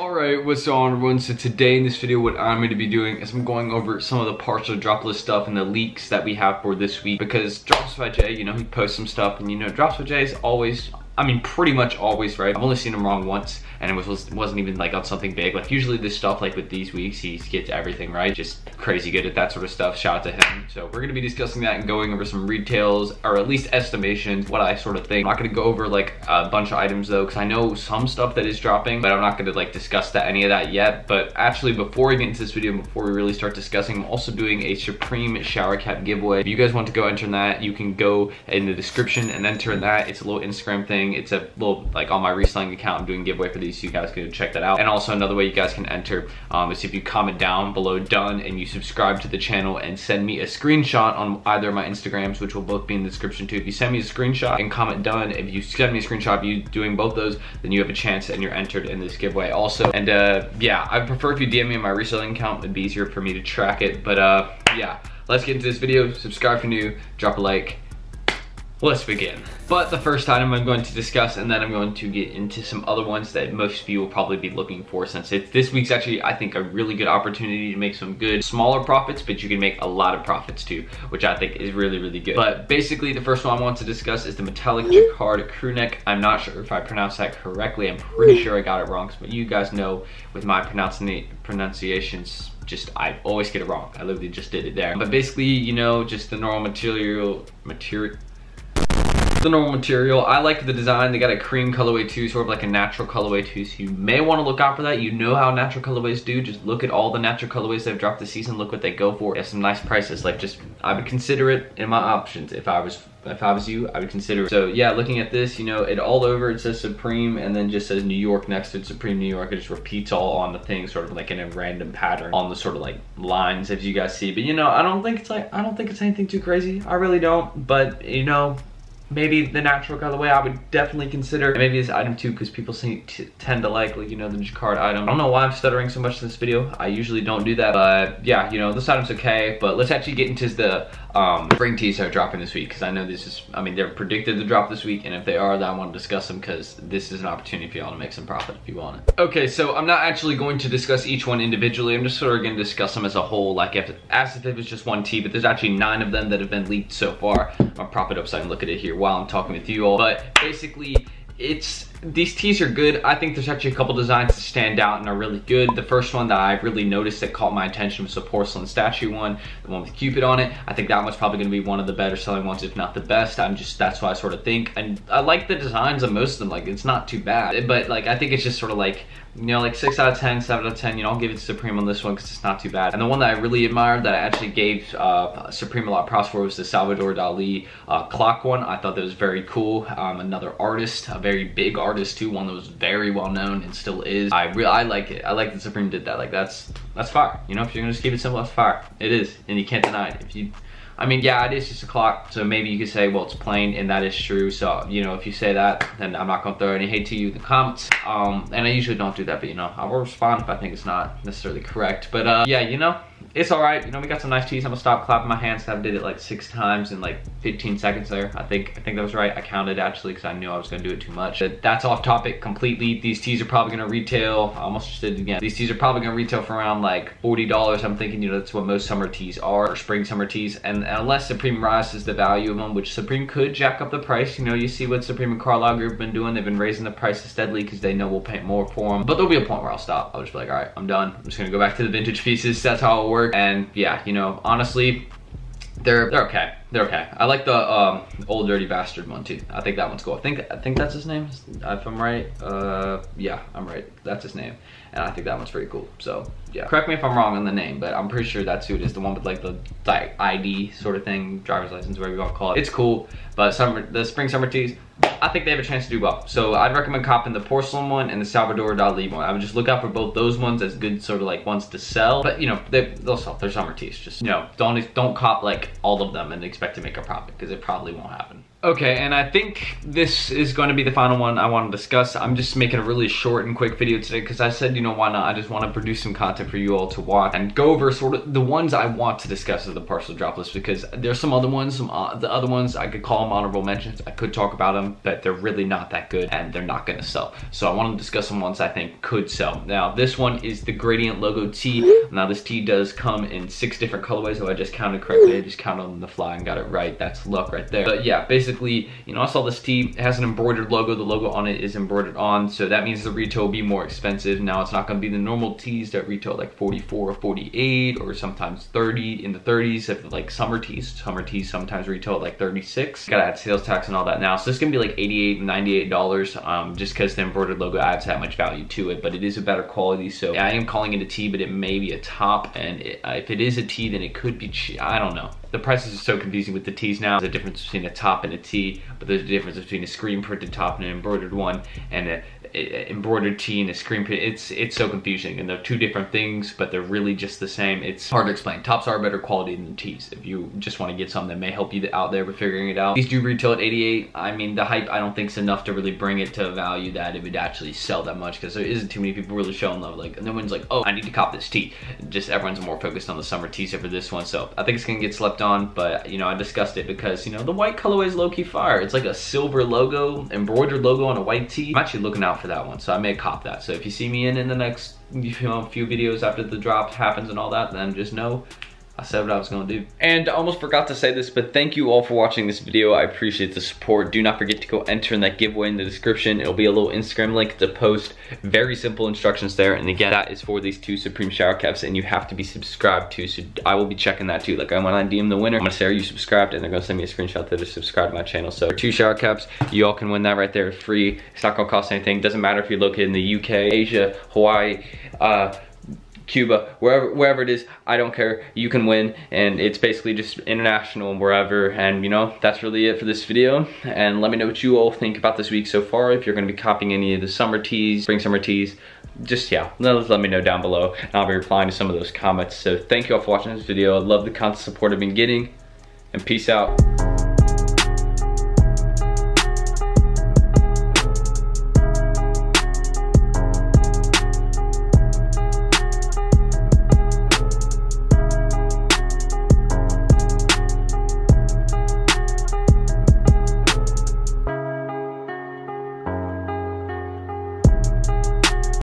Alright, what's on everyone? So today in this video what I'm going to be doing is I'm going over some of the partial drop list stuff and the leaks that we have for this week, because Drops by Jay, you know, he posts some stuff, and you know, Drops by Jay is always, I mean pretty much always right. I've only seen him wrong once, and it wasn't even like on something big. Like usually this stuff, like with these weeks, he gets everything right. Just crazy good at that sort of stuff. Shout out to him. So we're gonna be discussing that and going over some retails, or at least estimations, what I sort of think. I'm not gonna go over like a bunch of items though, because I know some stuff that is dropping, but I'm not gonna like discuss any of that yet. But actually, before we get into this video, before we really start discussing, I'm also doing a Supreme shower cap giveaway. If you guys want to go enter in that, you can go in the description and enter in that. It's a little Instagram thing. It's a little, like on my reselling account, I'm doing a giveaway for these, so you guys can check that out. And also another way you guys can enter is if you comment down below done and you subscribe to the channel and send me a screenshot on either of my Instagrams, which will both be in the description too. If you send me a screenshot and comment done, if you send me a screenshot of you doing both those, then you have a chance and you're entered in this giveaway also. And yeah, I prefer if you DM me on my reselling account. It'd be easier for me to track it. But yeah, let's get into this video. Subscribe if you're new, drop a like. Let's begin. But the first item I'm going to discuss, and then I'm going to get into some other ones that most of you will probably be looking for, since this week's actually, I think, a really good opportunity to make some good smaller profits, but you can make a lot of profits too, which I think is really, really good. But basically, the first one I want to discuss is the metallic jacquard crew neck. I'm not sure if I pronounced that correctly. I'm pretty sure I got it wrong, but you guys know with my pronunciations, I always get it wrong. I literally just did it there. But basically, you know, just the normal material. I like the design. They got a cream colorway too, sort of like a natural colorway too, so you may want to look out for that. You know how natural colorways do. Just look at all the natural colorways that have dropped this season. Look what they go for. They have some nice prices. Like, just, I would consider it in my options. If I was you, I would consider it. So yeah, looking at this, you know, it all over, it says Supreme and then just says New York next to it, Supreme New York. It just repeats all on the thing, sort of like in a random pattern on the sort of like lines, as you guys see. But you know, I don't think it's anything too crazy. I really don't. But you know, maybe the natural colorway I would definitely consider. And maybe this item too, because people tend to like, you know, the jacquard item. I don't know why I'm stuttering so much in this video. I usually don't do that, but yeah, you know, this item's okay. But let's actually get into the spring tees that are dropping this week, because I know this is, I mean, they're predicted to drop this week, and if they are, then I want to discuss them, because this is an opportunity for y'all to make some profit if you want it. Okay, so I'm not actually going to discuss each one individually. I'm just sort of going to discuss them as a whole, like as if it was just one tee, but there's actually 9 of them that have been leaked so far. I'll prop it up so I can look at it here while I'm talking with you all. But basically, these tees are good. I think there's actually a couple designs that stand out and are really good. The first one that I really noticed that caught my attention was the porcelain statue one, the one with Cupid on it. I think that one's probably going to be one of the better selling ones, if not the best. That's what I sort of think. And I like the designs of most of them. Like, it's not too bad. But like, I think it's just sort of like, you know, like 6 out of 10, 7 out of 10, you know, I'll give it to Supreme on this one because it's not too bad. And the one that I really admired, that I actually gave Supreme a lot of props for, was the Salvador Dali clock one. I thought that was very cool. Another artist, a very big artist too, one that was very well known and still is. I like it. I like that Supreme did that. Like, that's fire. You know, if you're gonna just keep it simple, that's fire. It is, and you can't deny it. I mean, yeah, it is just a clock, so maybe you could say, well, it's plain, and that is true. So, you know, if you say that, then I'm not gonna throw any hate to you in the comments. And I usually don't do that, but you know, I will respond if I think it's not necessarily correct. But yeah, you know, it's all right. You know, we got some nice tees. I'm gonna stop clapping my hands. I did it like 6 times in like 15 seconds there. I think that was right. I counted actually, because I knew I was gonna do it too much. But that's off topic completely. These tees are probably gonna retail, I almost just did it again. These tees are probably gonna retail for around like $40. I'm thinking, you know, that's what most summer tees are, or spring summer tees. And unless Supreme rises the value of them, which Supreme could jack up the price. You know, you see what Supreme and Carlisle Group have been doing. They've been raising the prices steadily because they know we'll pay more for them. But there'll be a point where I'll stop. I'll just be like, all right, I'm done. I'm just gonna go back to the vintage pieces. That's how it'll work. And yeah, you know, honestly, they're okay. They're okay. I like the Old Dirty Bastard one too. I think that one's cool. I think that's his name, if I'm right. Yeah, I'm right. That's his name. And I think that one's pretty cool. So yeah, correct me if I'm wrong on the name, but I'm pretty sure that's who it is. The one with like the ID sort of thing, driver's license, whatever you want to call it. It's cool, but the spring summer tees, I think they have a chance to do well. So I'd recommend copping the porcelain one and the Salvador Dali one. I would just look out for both those ones as good sort of like ones to sell. But you know, they'll sell. They're summer tees. Just, you know, don't cop like all of them and expect to make a profit, because it probably won't happen. Okay, and I think this is going to be the final one I want to discuss. I'm just making a really short and quick video today because I said, you know, why not? I just want to produce some content for you all to watch and go over sort of the ones I want to discuss as the partial drop list, because there's some other ones, the other ones I could call them honorable mentions. I could talk about them, but they're really not that good and they're not going to sell. So I want to discuss some ones I think could sell. Now, this one is the Gradient logo tee. Now, this tee does come in 6 different colorways, so I just counted correctly. I just counted on the fly and got it right. That's luck right there. But yeah, basically, you know, I saw this tee, it has an embroidered logo. The logo on it is embroidered on, so that means the retail will be more expensive. Now, it's not going to be the normal tees that retail like 44 or 48 or sometimes 30 in the 30s. If like summer tees sometimes retail at like 36. Gotta add sales tax and all that now, so it's gonna be like $88, $98, just because the embroidered logo adds that much value to it. But it is a better quality, so I am calling it a tee, but it may be a top. And if it is a tee, then it could be cheap. I don't know. The prices are so confusing with the tees now. There's a difference between a top and a tee, but there's a difference between a screen printed top and an embroidered one, and a embroidered tee and a screen print. It's so confusing, and they're 2 different things, but they're really just the same. It's hard to explain. Tops are better quality than tees if you just want to get something that may help you out there with figuring it out. These do retail at 88. I mean, the hype I don't think is enough to really bring it to a value that it would actually sell that much, because there isn't too many people really showing love. Like, no one's like, oh, I need to cop this tee. Just everyone's more focused on the summer tees over this one, so I think it's gonna get slept on. But you know, I discussed it because, you know, the white colorway is low-key fire. It's like a silver logo, embroidered logo on a white tee. I'm actually looking out for that one, so I may cop that. So if you see me in the next few videos after the drop happens and all that, then just know I said what I was gonna do. And I almost forgot to say this, but thank you all for watching this video. I appreciate the support. Do not forget to go enter in that giveaway in the description. It'll be a little Instagram link to post. Very simple instructions there. And again, that is for these 2 Supreme shower caps, and you have to be subscribed to, so I will be checking that too. Like, when I DM the winner, I'm gonna say, are you subscribed? And they're gonna send me a screenshot that they're subscribed to my channel. So 2 shower caps, you all can win that right there free. It's not gonna cost anything. Doesn't matter if you're located in the UK, Asia, Hawaii, Cuba, wherever it is, I don't care. You can win, and it's basically just international wherever. And you know, that's really it for this video. And let me know what you all think about this week so far. If you're gonna be copying any of the summer tees, spring summer tees, just yeah, let me know down below, and I'll be replying to some of those comments. So thank you all for watching this video. I love the constant support I've been getting, and peace out.